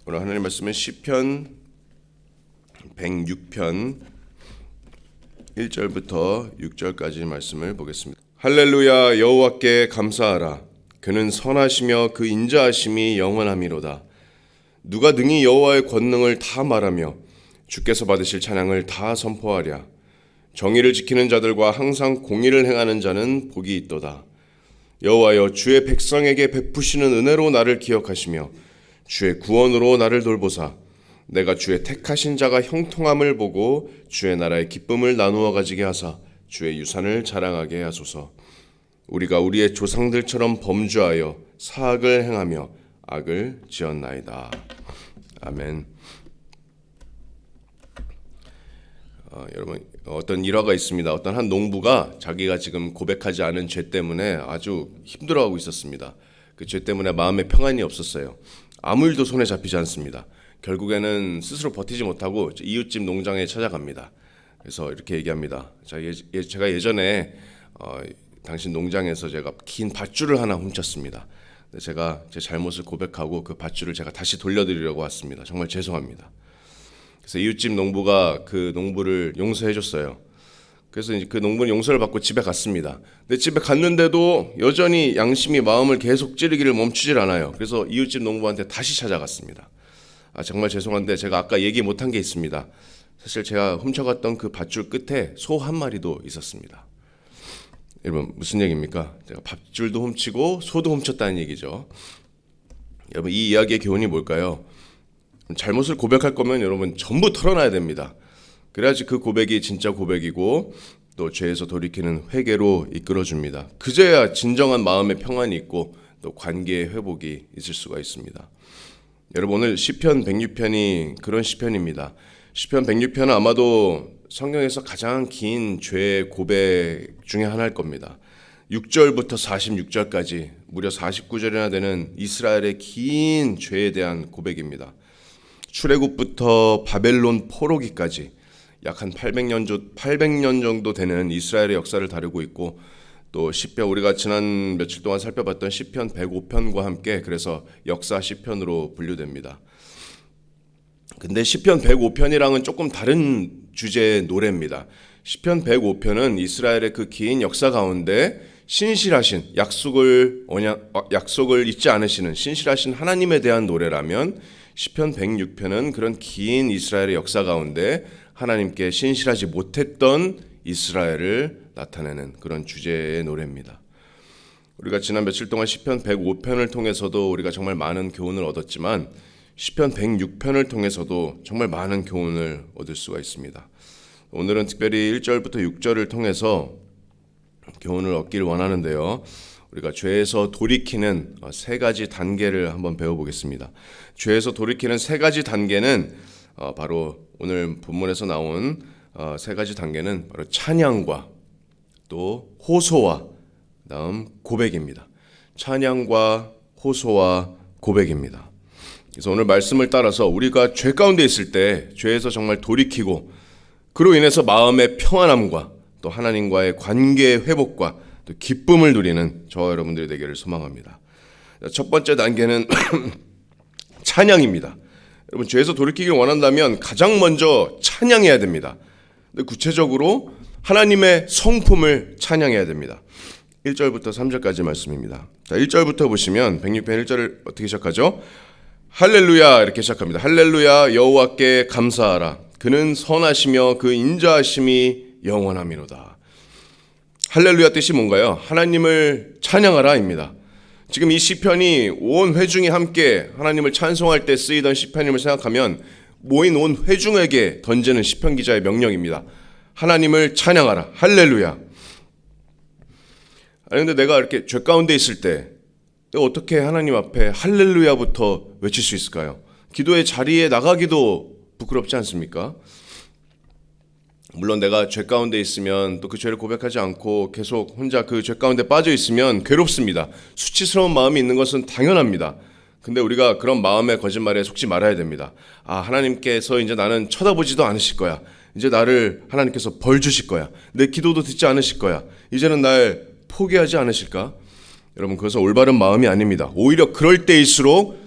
오늘 하나님 말씀은 시편 106편 1절부터 6절까지 말씀을 보겠습니다. 할렐루야, 여호와께 감사하라. 그는 선하시며 그 인자하심이 영원함이로다. 누가 능히 여호와의 권능을 다 말하며 주께서 받으실 찬양을 다 선포하랴. 정의를 지키는 자들과 항상 공의를 행하는 자는 복이 있도다. 여호와여, 주의 백성에게 베푸시는 은혜로 나를 기억하시며 주의 구원으로 나를 돌보사 내가 주의 택하신 자가 형통함을 보고 주의 나라의 기쁨을 나누어 가지게 하사 주의 유산을 자랑하게 하소서. 우리가 우리의 조상들처럼 범죄하여 사악을 행하며 악을 지었나이다. 아멘. 여러분, 어떤 일화가 있습니다. 어떤 한 농부가 자기가 지금 고백하지 않은 죄 때문에 아주 힘들어하고 있었습니다. 그 죄 때문에 마음에 평안이 없었어요. 아무 일도 손에 잡히지 않습니다. 결국에는 스스로 버티지 못하고 이웃집 농장에 찾아갑니다. 그래서 이렇게 얘기합니다. 제가 예전에 당신 농장에서 제가 긴 밧줄을 하나 훔쳤습니다. 제가 제 잘못을 고백하고 그 밧줄을 제가 다시 돌려드리려고 왔습니다. 정말 죄송합니다. 그래서 이웃집 농부가 그 농부를 용서해 줬어요. 그래서 이제 그 농부는 용서를 받고 집에 갔습니다. 근데 집에 갔는데도 여전히 양심이 마음을 계속 찌르기를 멈추질 않아요. 그래서 이웃집 농부한테 다시 찾아갔습니다. 정말 죄송한데 제가 아까 얘기 못한 게 있습니다. 사실 제가 훔쳐갔던 그 밧줄 끝에 소 한 마리도 있었습니다. 여러분, 무슨 얘기입니까? 제가 밧줄도 훔치고 소도 훔쳤다는 얘기죠. 여러분, 이 이야기의 교훈이 뭘까요? 잘못을 고백할 거면 여러분 전부 털어놔야 됩니다. 그래야지 그 고백이 진짜 고백이고 또 죄에서 돌이키는 회개로 이끌어줍니다. 그제야 진정한 마음의 평안이 있고 또 관계의 회복이 있을 수가 있습니다. 여러분, 오늘 시편 106편이 그런 시편입니다. 시편 106편은 아마도 성경에서 가장 긴 죄 고백 중에 하나일 겁니다. 6절부터 46절까지 무려 49절이나 되는 이스라엘의 긴 죄에 대한 고백입니다. 출애굽부터 바벨론 포로기까지 약 한 800년 정도 되는 이스라엘의 역사를 다루고 있고, 또 시편, 우리가 지난 며칠 동안 살펴봤던 시편 105편과 함께 그래서 역사 시편으로 분류됩니다. 근데 시편 105편이랑은 조금 다른 주제의 노래입니다. 시편 105편은 이스라엘의 그 긴 역사 가운데 신실하신 약속을 잊지 않으시는 신실하신 하나님에 대한 노래라면, 시편 106편은 그런 긴 이스라엘의 역사 가운데 하나님께 신실하지 못했던 이스라엘을 나타내는 그런 주제의 노래입니다. 우리가 지난 며칠 동안 시편 105편을 통해서도 우리가 정말 많은 교훈을 얻었지만 시편 106편을 통해서도 정말 많은 교훈을 얻을 수가 있습니다. 오늘은 특별히 1절부터 6절을 통해서 교훈을 얻기를 원하는데요. 우리가 죄에서 돌이키는 세 가지 단계를 한번 배워보겠습니다. 죄에서 돌이키는 세 가지 단계는 바로 오늘 본문에서 나온 세 가지 단계는 바로 찬양과 또 호소와 다음 고백입니다. 찬양과 호소와 고백입니다. 그래서 오늘 말씀을 따라서 우리가 죄 가운데 있을 때 죄에서 정말 돌이키고 그로 인해서 마음의 평안함과 또 하나님과의 관계의 회복과 또 기쁨을 누리는 저와 여러분들이 되기를 소망합니다. 첫 번째 단계는 찬양입니다. 여러분, 죄에서 돌이키길 원한다면 가장 먼저 찬양해야 됩니다. 근데 구체적으로 하나님의 성품을 찬양해야 됩니다. 1절부터 3절까지 말씀입니다. 자, 1절부터 보시면 106편 1절을 어떻게 시작하죠? 할렐루야, 이렇게 시작합니다. 할렐루야, 여호와께 감사하라. 그는 선하시며 그 인자하심이 영원함이로다. 할렐루야 뜻이 뭔가요? 하나님을 찬양하라입니다. 지금 이 시편이 온 회중이 함께 하나님을 찬송할 때 쓰이던 시편임을 생각하면 모인 온 회중에게 던지는 시편 기자의 명령입니다. 하나님을 찬양하라. 할렐루야. 근데 내가 이렇게 죄 가운데 있을 때 어떻게 하나님 앞에 할렐루야부터 외칠 수 있을까요? 기도의 자리에 나가기도 부끄럽지 않습니까? 물론 내가 죄 가운데 있으면 또 그 죄를 고백하지 않고 계속 혼자 그 죄 가운데 빠져 있으면 괴롭습니다. 수치스러운 마음이 있는 것은 당연합니다. 근데 우리가 그런 마음의 거짓말에 속지 말아야 됩니다. 하나님께서 이제 나는 쳐다보지도 않으실 거야. 이제 나를 하나님께서 벌 주실 거야. 내 기도도 듣지 않으실 거야. 이제는 날 포기하지 않으실까? 여러분, 그것은 올바른 마음이 아닙니다. 오히려 그럴 때일수록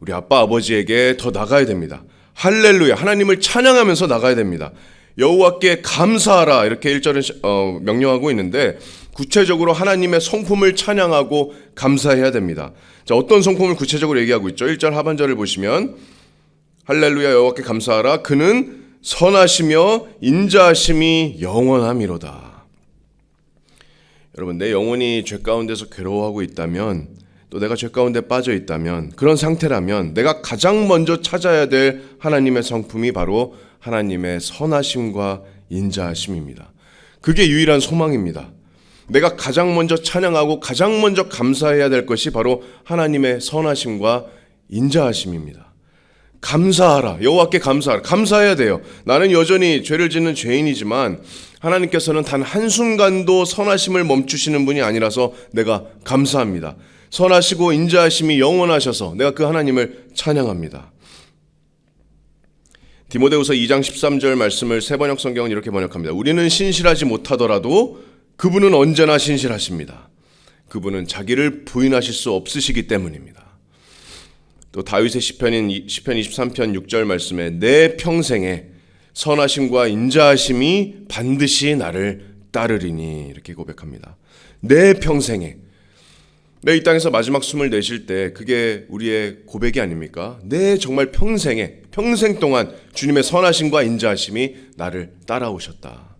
우리 아빠 아버지에게 더 나가야 됩니다. 할렐루야, 하나님을 찬양하면서 나가야 됩니다. 여호와께 감사하라, 이렇게 1절은 명령하고 있는데 구체적으로 하나님의 성품을 찬양하고 감사해야 됩니다. 자, 어떤 성품을 구체적으로 얘기하고 있죠? 1절 하반절을 보시면 할렐루야, 여호와께 감사하라, 그는 선하시며 인자하심이 영원함이로다. 여러분, 내 영혼이 죄 가운데서 괴로워하고 있다면, 또 내가 죄 가운데 빠져 있다면, 그런 상태라면 내가 가장 먼저 찾아야 될 하나님의 성품이 바로 하나님의 선하심과 인자하심입니다. 그게 유일한 소망입니다. 내가 가장 먼저 찬양하고 가장 먼저 감사해야 될 것이 바로 하나님의 선하심과 인자하심입니다. 감사하라, 여호와께 감사하라. 감사해야 돼요. 나는 여전히 죄를 짓는 죄인이지만 하나님께서는 단 한순간도 선하심을 멈추시는 분이 아니라서 내가 감사합니다. 선하시고 인자하심이 영원하셔서 내가 그 하나님을 찬양합니다. 디모데후서 2장 13절 말씀을 새번역 성경은 이렇게 번역합니다. 우리는 신실하지 못하더라도 그분은 언제나 신실하십니다. 그분은 자기를 부인하실 수 없으시기 때문입니다. 또 다윗의 시편인 시편 23편 6절 말씀에 내 평생에 선하심과 인자하심이 반드시 나를 따르리니, 이렇게 고백합니다. 내 평생에, 내 이 땅에서 마지막 숨을 내쉴 때 그게 우리의 고백이 아닙니까? 내 정말 평생 동안 주님의 선하심과 인자하심이 나를 따라오셨다.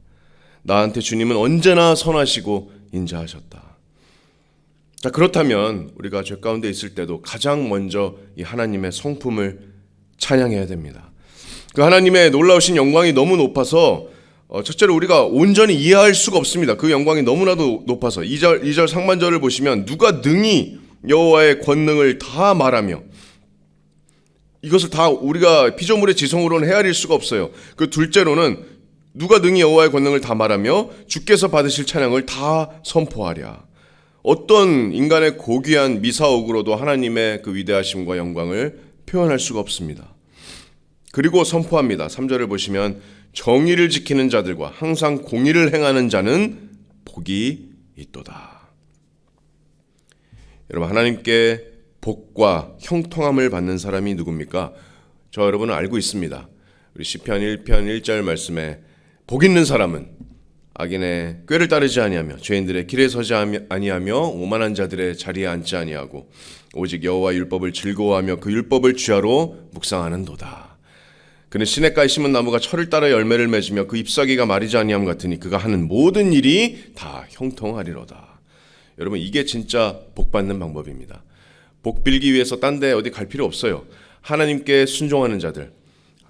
나한테 주님은 언제나 선하시고 인자하셨다. 자, 그렇다면 우리가 죄 가운데 있을 때도 가장 먼저 이 하나님의 성품을 찬양해야 됩니다. 그 하나님의 놀라우신 영광이 너무 높아서 첫째로 우리가 온전히 이해할 수가 없습니다. 그 영광이 너무나도 높아서 2절 상반절을 보시면 누가 능히 여호와의 권능을 다 말하며, 이것을 다 우리가 피조물의 지성으로는 헤아릴 수가 없어요. 그 둘째로는 누가 능히 여호와의 권능을 다 말하며 주께서 받으실 찬양을 다 선포하랴. 어떤 인간의 고귀한 미사옥으로도 하나님의 그 위대하심과 영광을 표현할 수가 없습니다. 그리고 선포합니다. 3절을 보시면 정의를 지키는 자들과 항상 공의를 행하는 자는 복이 있도다. 여러분, 하나님께 복과 형통함을 받는 사람이 누굽니까? 저 여러분은 알고 있습니다. 우리 시편 1편 1절 말씀에 복 있는 사람은 악인의 꾀를 따르지 아니하며 죄인들의 길에 서지 아니하며 오만한 자들의 자리에 앉지 아니하고 오직 여호와 율법을 즐거워하며 그 율법을 주야로 묵상하는도다. 그는 시냇가에 심은 나무가 철을 따라 열매를 맺으며 그 잎사귀가 마르지 아니함 같으니 그가 하는 모든 일이 다 형통하리로다. 여러분, 이게 진짜 복 받는 방법입니다. 복 빌기 위해서 딴 데 어디 갈 필요 없어요. 하나님께 순종하는 자들,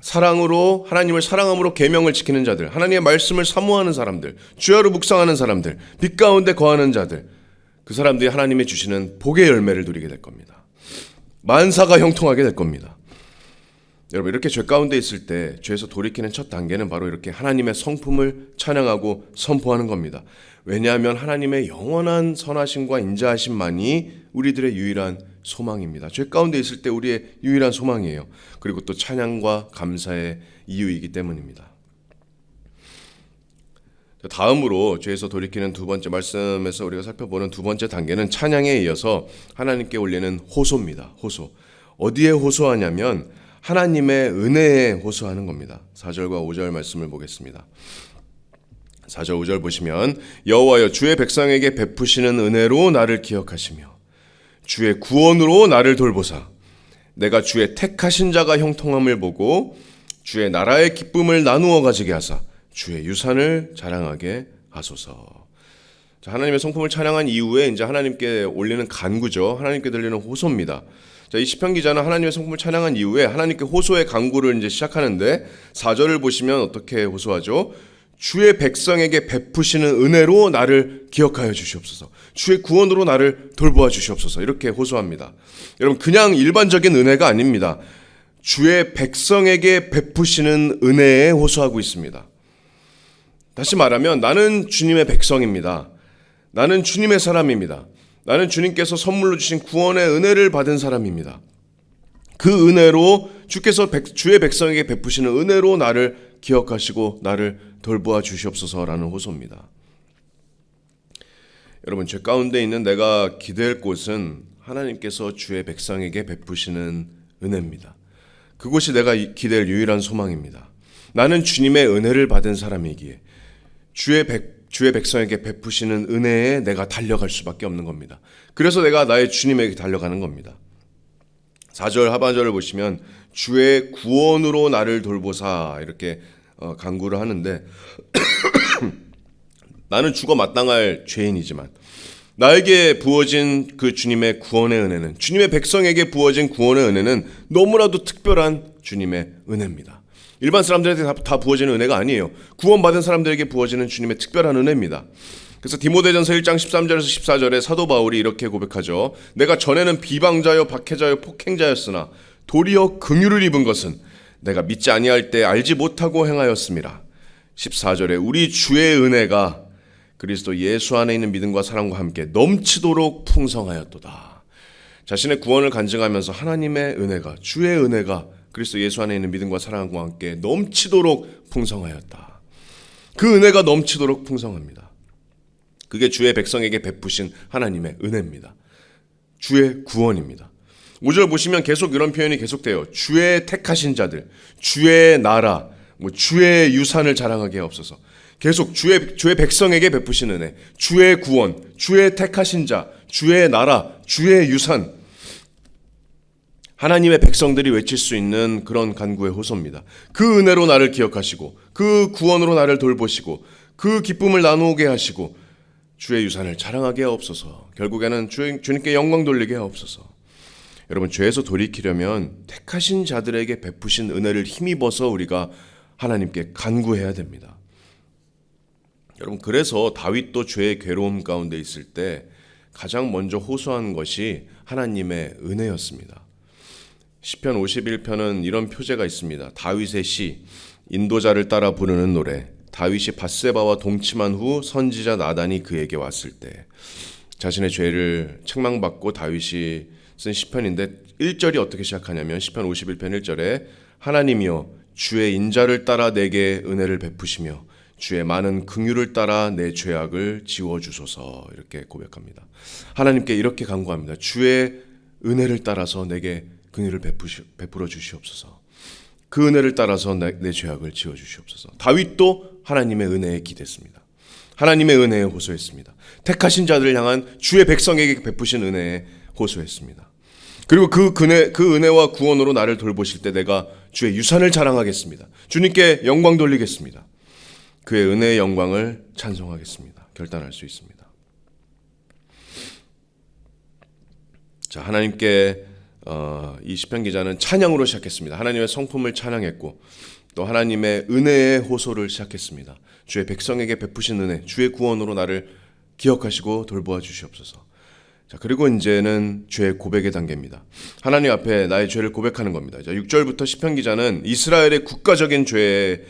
사랑으로, 하나님을 사랑함으로 계명을 지키는 자들, 하나님의 말씀을 사모하는 사람들, 주야로 묵상하는 사람들, 빛 가운데 거하는 자들, 그 사람들이 하나님이 주시는 복의 열매를 누리게 될 겁니다. 만사가 형통하게 될 겁니다. 여러분, 이렇게 죄 가운데 있을 때 죄에서 돌이키는 첫 단계는 바로 이렇게 하나님의 성품을 찬양하고 선포하는 겁니다. 왜냐하면 하나님의 영원한 선하심과 인자하심만이 우리들의 유일한 소망입니다. 죄 가운데 있을 때 우리의 유일한 소망이에요. 그리고 또 찬양과 감사의 이유이기 때문입니다. 다음으로 죄에서 돌이키는 두 번째 말씀에서 우리가 살펴보는 두 번째 단계는 찬양에 이어서 하나님께 올리는 호소입니다. 호소. 어디에 호소하냐면 하나님의 은혜에 호소하는 겁니다. 4절과 5절 말씀을 보겠습니다. 4절 5절 보시면 여호와여 주의 백성에게 베푸시는 은혜로 나를 기억하시며 주의 구원으로 나를 돌보사 내가 주의 택하신 자가 형통함을 보고 주의 나라의 기쁨을 나누어 가지게 하사 주의 유산을 자랑하게 하소서. 자, 하나님의 성품을 찬양한 이후에 이제 하나님께 올리는 간구죠. 하나님께 들리는 호소입니다. 자, 이 시편 기자는 하나님의 성품을 찬양한 이후에 하나님께 호소의 간구를 이제 시작하는데 4절을 보시면 어떻게 호소하죠? 주의 백성에게 베푸시는 은혜로 나를 기억하여 주시옵소서. 주의 구원으로 나를 돌보아 주시옵소서. 이렇게 호소합니다. 여러분, 그냥 일반적인 은혜가 아닙니다. 주의 백성에게 베푸시는 은혜에 호소하고 있습니다. 다시 말하면 나는 주님의 백성입니다. 나는 주님의 사람입니다. 나는 주님께서 선물로 주신 구원의 은혜를 받은 사람입니다. 그 은혜로 주께서 주의 백성에게 베푸시는 은혜로 나를 기억하시고 나를 돌보아 주시옵소서라는 호소입니다. 여러분, 죄 가운데 있는 내가 기댈 곳은 하나님께서 주의 백성에게 베푸시는 은혜입니다. 그곳이 내가 기댈 유일한 소망입니다. 나는 주님의 은혜를 받은 사람이기에 주의 백성에게 베푸시는 은혜에 내가 달려갈 수밖에 없는 겁니다. 그래서 내가 나의 주님에게 달려가는 겁니다. 4절 하반절을 보시면 주의 구원으로 나를 돌보사 이렇게 간구를 하는데 나는 죽어 마땅할 죄인이지만 나에게 부어진 그 주님의 구원의 은혜는, 주님의 백성에게 부어진 구원의 은혜는 너무나도 특별한 주님의 은혜입니다. 일반 사람들에게 다 부어지는 은혜가 아니에요. 구원받은 사람들에게 부어지는 주님의 특별한 은혜입니다. 그래서 디모데전서 1장 13절에서 14절에 사도 바울이 이렇게 고백하죠. 내가 전에는 비방자요 박해자요 폭행자였으나 도리어 긍휼을 입은 것은 내가 믿지 아니할 때 알지 못하고 행하였음이라. 14절에 우리 주의 은혜가 그리스도 예수 안에 있는 믿음과 사랑과 함께 넘치도록 풍성하였도다. 자신의 구원을 간증하면서 하나님의 은혜가, 주의 은혜가 그리스도 예수 안에 있는 믿음과 사랑과 함께 넘치도록 풍성하였다. 그 은혜가 넘치도록 풍성합니다. 그게 주의 백성에게 베푸신 하나님의 은혜입니다. 주의 구원입니다. 5절 보시면 계속 이런 표현이 계속돼요. 주의 택하신 자들, 주의 나라, 주의 유산을 자랑하게 하옵소서. 계속 주의 백성에게 베푸신 은혜, 주의 구원, 주의 택하신 자, 주의 나라, 주의 유산. 하나님의 백성들이 외칠 수 있는 그런 간구의 호소입니다. 그 은혜로 나를 기억하시고 그 구원으로 나를 돌보시고 그 기쁨을 나누게 하시고 주의 유산을 자랑하게 하옵소서. 결국에는 주님께 영광 돌리게 하옵소서. 여러분, 죄에서 돌이키려면 택하신 자들에게 베푸신 은혜를 힘입어서 우리가 하나님께 간구해야 됩니다. 여러분, 그래서 다윗도 죄의 괴로움 가운데 있을 때 가장 먼저 호소한 것이 하나님의 은혜였습니다. 시편 51편은 이런 표제가 있습니다. 다윗의 시, 인도자를 따라 부르는 노래. 다윗이 밧세바와 동침한 후 선지자 나단이 그에게 왔을 때, 자신의 죄를 책망받고 다윗이 쓴 시편인데 1절이 어떻게 시작하냐면 시편 51편 1절에 하나님이여 주의 인자를 따라 내게 은혜를 베푸시며 주의 많은 긍휼을 따라 내 죄악을 지워주소서. 이렇게 고백합니다. 하나님께 이렇게 간구합니다. 주의 은혜를 따라서 내게 긍휼을 베풀어 주시옵소서. 그 은혜를 따라서 내 죄악을 지워주시옵소서. 다윗도 하나님의 은혜에 기댔습니다. 하나님의 은혜에 호소했습니다. 택하신 자들을 향한 주의 백성에게 베푸신 은혜에 호소했습니다. 그리고 그 은혜와 구원으로 나를 돌보실 때 내가 주의 유산을 자랑하겠습니다. 주님께 영광 돌리겠습니다. 그의 은혜의 영광을 찬송하겠습니다. 결단할 수 있습니다. 자, 하나님께 이 시편 기자는 찬양으로 시작했습니다. 하나님의 성품을 찬양했고 또 하나님의 은혜의 호소를 시작했습니다. 주의 백성에게 베푸신 은혜, 주의 구원으로 나를 기억하시고 돌보아 주시옵소서. 자, 그리고 이제는 죄의 고백의 단계입니다. 하나님 앞에 나의 죄를 고백하는 겁니다. 자, 6절부터 시편 기자는 이스라엘의 국가적인 죄의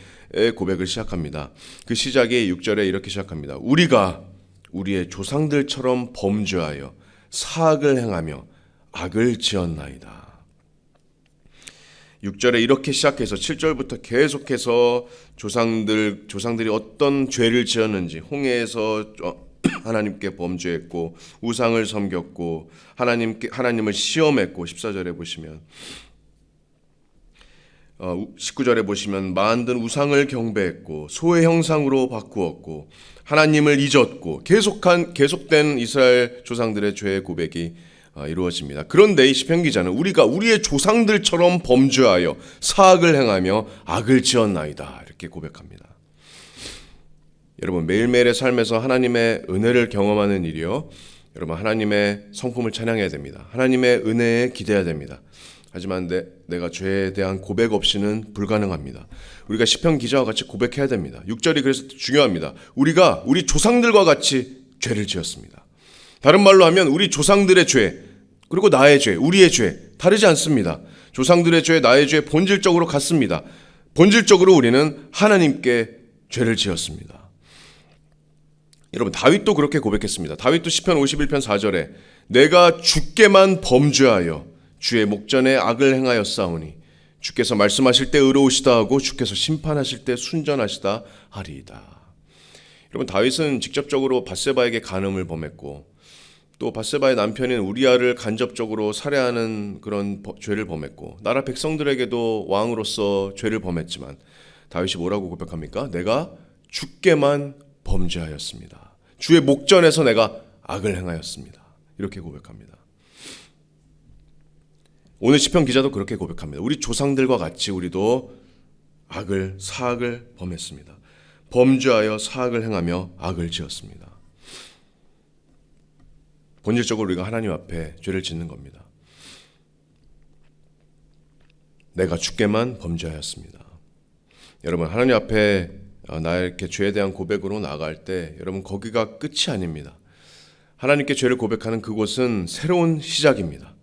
고백을 시작합니다. 그 시작이 6절에 이렇게 시작합니다. 우리가 우리의 조상들처럼 범죄하여 사악을 행하며 악을 지었나이다. 6절에 이렇게 시작해서 7절부터 계속해서 조상들이 어떤 죄를 지었는지, 홍해에서 하나님께 범죄했고 우상을 섬겼고 하나님을 시험했고, 14절에 보시면 19절에 보시면 만든 우상을 경배했고 소의 형상으로 바꾸었고 하나님을 잊었고, 계속된 이스라엘 조상들의 죄의 고백이 이루어집니다. 그런데 이 시편 기자는 우리가 우리의 조상들처럼 범죄하여 사악을 행하며 악을 지었나이다, 이렇게 고백합니다. 여러분, 매일매일의 삶에서 하나님의 은혜를 경험하는 일이요, 여러분 하나님의 성품을 찬양해야 됩니다. 하나님의 은혜에 기대해야 됩니다. 하지만 내가 죄에 대한 고백 없이는 불가능합니다. 우리가 시편 기자와 같이 고백해야 됩니다. 6절이 그래서 중요합니다. 우리가 우리 조상들과 같이 죄를 지었습니다. 다른 말로 하면 우리 조상들의 죄, 그리고 나의 죄, 우리의 죄 다르지 않습니다. 조상들의 죄, 나의 죄 본질적으로 같습니다. 본질적으로 우리는 하나님께 죄를 지었습니다. 여러분, 다윗도 그렇게 고백했습니다. 다윗도 시편 51편 4절에 내가 주께만 범죄하여 주의 목전에 악을 행하였사오니 주께서 말씀하실 때 의로우시다 하고 주께서 심판하실 때 순전하시다 하리이다. 여러분, 다윗은 직접적으로 밧세바에게 간음을 범했고 또 밧세바의 남편인 우리아를 간접적으로 살해하는 그런 죄를 범했고 나라 백성들에게도 왕으로서 죄를 범했지만 다윗이 뭐라고 고백합니까? 내가 주께만 범죄하였습니다. 주의 목전에서 내가 악을 행하였습니다. 이렇게 고백합니다. 오늘 시편 기자도 그렇게 고백합니다. 우리 조상들과 같이 우리도 사악을 범했습니다. 범죄하여 사악을 행하며 악을 지었습니다. 본질적으로 우리가 하나님 앞에 죄를 짓는 겁니다. 내가 주께만 범죄하였습니다. 여러분, 하나님 앞에 나에게 죄에 대한 고백으로 나아갈 때 여러분 거기가 끝이 아닙니다. 하나님께 죄를 고백하는 그곳은 새로운 시작입니다.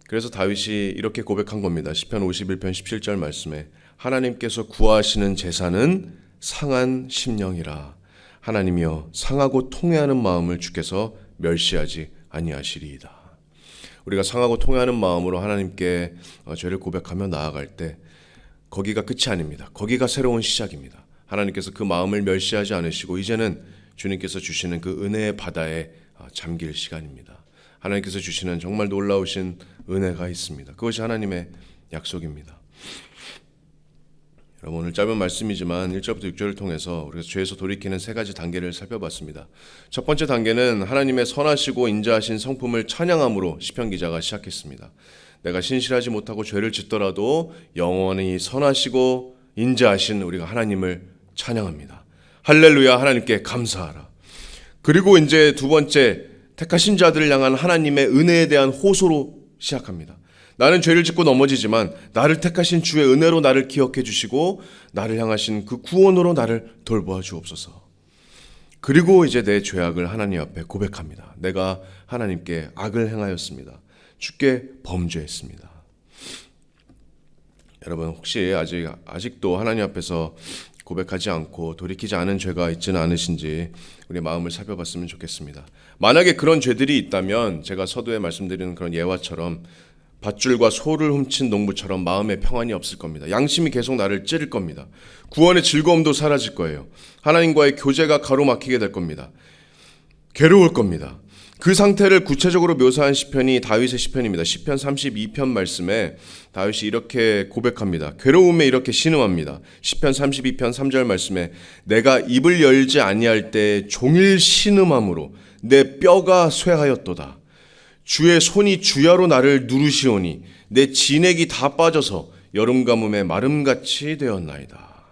그래서 다윗이 이렇게 고백한 겁니다. 시편 51편 17절 말씀에 하나님께서 구하시는 제사는 상한 심령이라. 하나님이여 상하고 통회하는 마음을 주께서 멸시하지 아니하시리이다. 우리가 상하고 통회하는 마음으로 하나님께 죄를 고백하며 나아갈 때 거기가 끝이 아닙니다. 거기가 새로운 시작입니다. 하나님께서 그 마음을 멸시하지 않으시고 이제는 주님께서 주시는 그 은혜의 바다에 잠길 시간입니다. 하나님께서 주시는 정말 놀라우신 은혜가 있습니다. 그것이 하나님의 약속입니다. 여러분, 오늘 짧은 말씀이지만 1절부터 6절을 통해서 우리가 죄에서 돌이키는 세 가지 단계를 살펴봤습니다. 첫 번째 단계는 하나님의 선하시고 인자하신 성품을 찬양함으로 시편 기자가 시작했습니다. 내가 신실하지 못하고 죄를 짓더라도 영원히 선하시고 인자하신 우리가 하나님을 찬양합니다. 할렐루야, 하나님께 감사하라. 그리고 이제 두 번째, 택하신 자들을 향한 하나님의 은혜에 대한 호소로 시작합니다. 나는 죄를 짓고 넘어지지만 나를 택하신 주의 은혜로 나를 기억해 주시고 나를 향하신 그 구원으로 나를 돌보아 주옵소서. 그리고 이제 내 죄악을 하나님 앞에 고백합니다. 내가 하나님께 악을 행하였습니다. 주께 범죄했습니다. 여러분, 혹시 아직도 하나님 앞에서 고백하지 않고 돌이키지 않은 죄가 있지는 않으신지 우리 마음을 살펴봤으면 좋겠습니다. 만약에 그런 죄들이 있다면 제가 서두에 말씀드리는 그런 예화처럼 밧줄과 소를 훔친 농부처럼 마음에 평안이 없을 겁니다. 양심이 계속 나를 찌를 겁니다. 구원의 즐거움도 사라질 거예요. 하나님과의 교제가 가로막히게 될 겁니다. 괴로울 겁니다. 그 상태를 구체적으로 묘사한 시편이 다윗의 시편입니다. 시편 32편 말씀에 다윗이 이렇게 고백합니다. 괴로움에 이렇게 신음합니다. 시편 32편 3절 말씀에 내가 입을 열지 아니할 때 종일 신음함으로 내 뼈가 쇠하였도다. 주의 손이 주야로 나를 누르시오니 내 진액이 다 빠져서 여름 가뭄에 마름같이 되었나이다.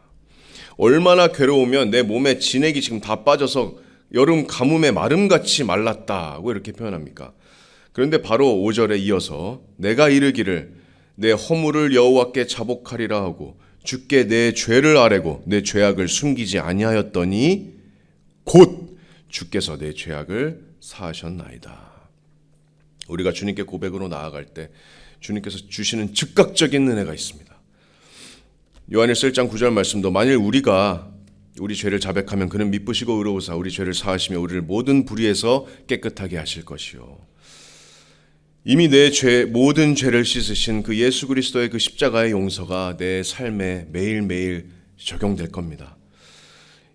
얼마나 괴로우면 내 몸에 진액이 지금 다 빠져서 여름 가뭄에 마름같이 말랐다고 이렇게 표현합니까? 그런데 바로 5절에 이어서 내가 이르기를 내 허물을 여호와께 자복하리라 하고 주께 내 죄를 아뢰고 내 죄악을 숨기지 아니하였더니 곧 주께서 내 죄악을 사하셨나이다. 우리가 주님께 고백으로 나아갈 때 주님께서 주시는 즉각적인 은혜가 있습니다. 요한일서 1장 9절 말씀도 만일 우리가 우리 죄를 자백하면 그는 미쁘시고 의로우사 우리 죄를 사하시며 우리를 모든 불의에서 깨끗하게 하실 것이요. 이미 내 모든 죄를 씻으신 그 예수 그리스도의 그 십자가의 용서가 내 삶에 매일매일 적용될 겁니다.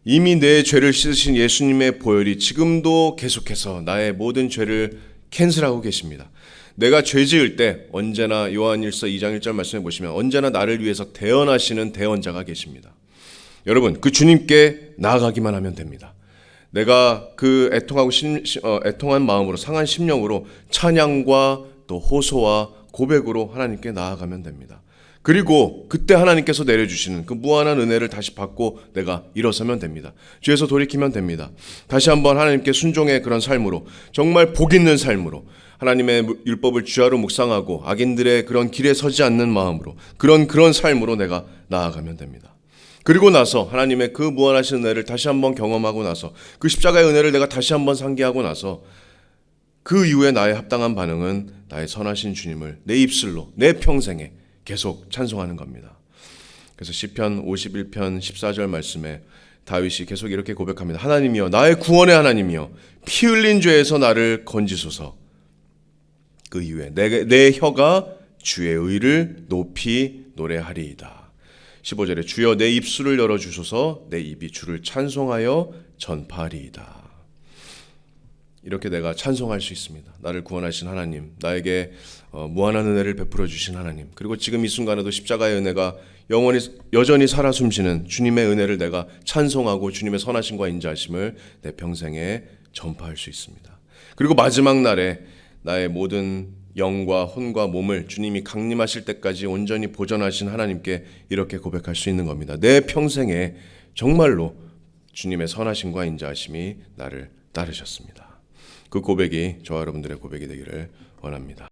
이미 내 죄를 씻으신 예수님의 보혈이 지금도 계속해서 나의 모든 죄를 캔슬하고 계십니다. 내가 죄 지을 때 언제나 요한일서 2장 1절 말씀해 보시면 언제나 나를 위해서 대언하시는 대언자가 계십니다. 여러분, 그 주님께 나아가기만 하면 됩니다. 내가 그 애통한 마음으로 상한 심령으로 찬양과 또 호소와 고백으로 하나님께 나아가면 됩니다. 그리고 그때 하나님께서 내려주시는 그 무한한 은혜를 다시 받고 내가 일어서면 됩니다. 죄에서 돌이키면 됩니다. 다시 한번 하나님께 순종의 그런 삶으로 정말 복 있는 삶으로 하나님의 율법을 주야로 묵상하고 악인들의 그런 길에 서지 않는 마음으로 그런 삶으로 내가 나아가면 됩니다. 그리고 나서 하나님의 그 무한하신 은혜를 다시 한번 경험하고 나서 그 십자가의 은혜를 내가 다시 한번 상기하고 나서 그 이후에 나의 합당한 반응은 나의 선하신 주님을 내 입술로 내 평생에 계속 찬송하는 겁니다. 그래서 시편 51편 14절 말씀에 다윗이 계속 이렇게 고백합니다. 하나님이여 나의 구원의 하나님이여 피 흘린 죄에서 나를 건지소서. 그 이후에 내 혀가 주의 의를 높이 노래하리이다. 15절에 주여 내 입술을 열어주소서 내 입이 주를 찬송하여 전파하리이다. 이렇게 내가 찬송할 수 있습니다. 나를 구원하신 하나님, 나에게 무한한 은혜를 베풀어 주신 하나님, 그리고 지금 이 순간에도 십자가의 은혜가 여전히 살아 숨쉬는 주님의 은혜를 내가 찬송하고 주님의 선하심과 인자하심을 내 평생에 전파할 수 있습니다. 그리고 마지막 날에 나의 모든 영과 혼과 몸을 주님이 강림하실 때까지 온전히 보존하신 하나님께 이렇게 고백할 수 있는 겁니다. 내 평생에 정말로 주님의 선하심과 인자하심이 나를 따르셨습니다. 그 고백이 저와 여러분들의 고백이 되기를 원합니다.